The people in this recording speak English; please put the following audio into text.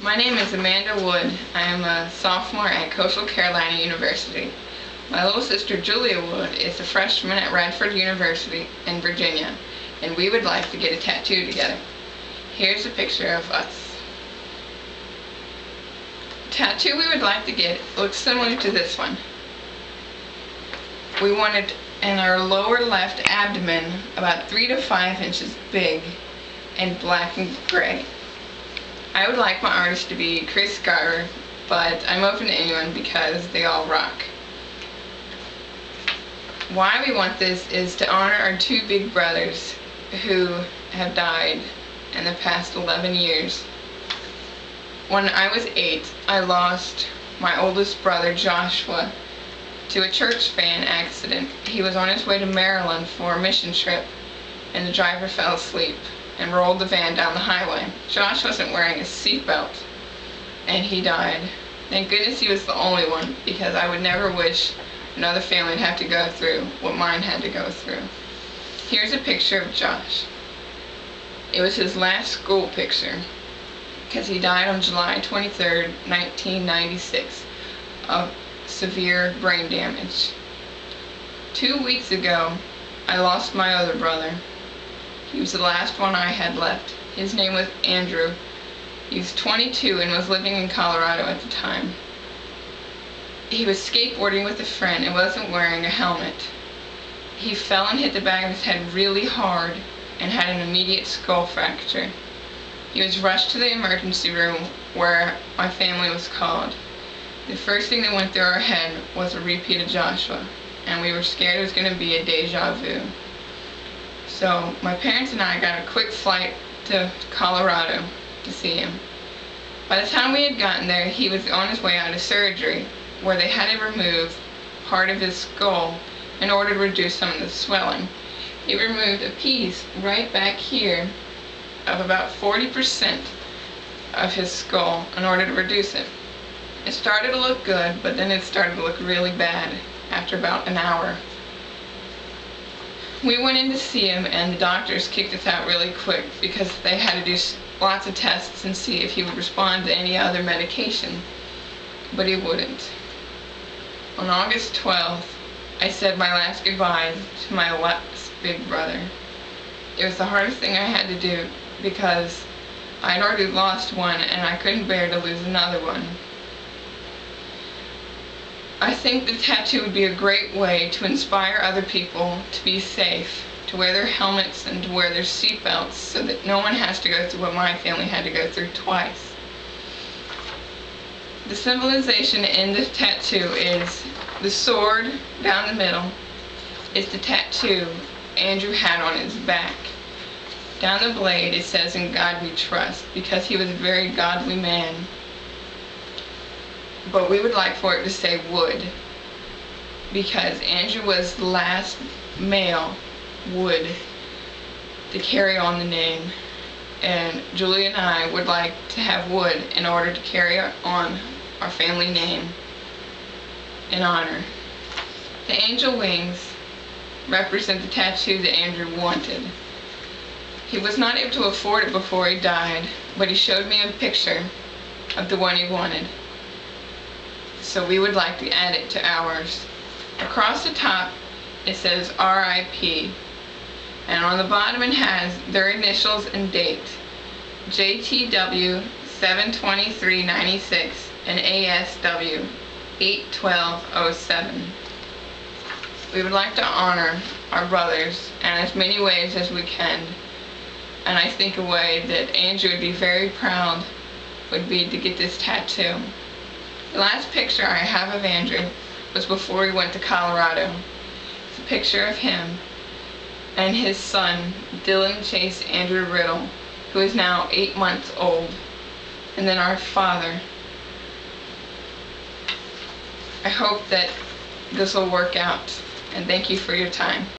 My name is Amanda Wood. I am a sophomore at Coastal Carolina University. My little sister Julia Wood is a freshman at Radford University in Virginia, and we would like to get a tattoo together. Here's a picture of us. The tattoo we would like to get looks similar to this one. We want it in our lower left abdomen, about 3 to 5 inches big, and black and gray. I would like my artist to be Chris Garver, but I'm open to anyone because they all rock. Why we want this is to honor our 2 big brothers who have died in the past 11 years. When I was 8, I lost my oldest brother Joshua to a church van accident. He was on his way to Maryland for a mission trip, and the driver fell asleep and rolled the van down the highway. Josh wasn't wearing a seatbelt, and he died. Thank goodness he was the only one, because I would never wish another family to have to go through what mine had to go through. Here's a picture of Josh. It was his last school picture, because he died on July 23rd, 1996 of severe brain damage. 2 weeks ago, I lost my other brother. He was the last one I had left. His name was Andrew. He was 22 and was living in Colorado at the time. He was skateboarding with a friend and wasn't wearing a helmet. He fell and hit the back of his head really hard and had an immediate skull fracture. He was rushed to the emergency room where my family was called. The first thing that went through our head was a repeat of Joshua, and we were scared it was going to be a deja vu. So my parents and I got a quick flight to Colorado to see him. By the time we had gotten there, he was on his way out of surgery, where they had to remove part of his skull in order to reduce some of the swelling. He removed a piece right back here of about 40% of his skull in order to reduce it. It started to look good, but then it started to look really bad after about an hour. We went in to see him, and the doctors kicked us out really quick because they had to do lots of tests and see if he would respond to any other medication, but he wouldn't. On August 12th, I said my last goodbye to my last big brother. It was the hardest thing I had to do because I'd already lost one and I couldn't bear to lose another one. I think the tattoo would be a great way to inspire other people to be safe, to wear their helmets and to wear their seatbelts so that no one has to go through what my family had to go through twice. The symbolization in the tattoo is the sword down the middle is the tattoo Andrew had on his back. Down the blade it says, "In God we trust," because he was a very godly man. But we would like for it to say Wood, because Andrew was the last male Wood to carry on the name, and Julie and I would like to have Wood in order to carry on our family name in honor. The angel wings represent the tattoo that Andrew wanted. He was not able to afford it before he died, but he showed me a picture of the one he wanted. So we would like to add it to ours. Across the top it says RIP, and on the bottom it has their initials and date, JTW 7/23/96 and ASW 8/12/07. We would like to honor our brothers in as many ways as we can, and I think a way that Andrew would be very proud would be to get this tattoo. The last picture I have of Andrew was before he went to Colorado. It's a picture of him and his son, Dylan Chase Andrew Riddle, who is now 8 months old, and then our father. I hope that this will work out, and thank you for your time.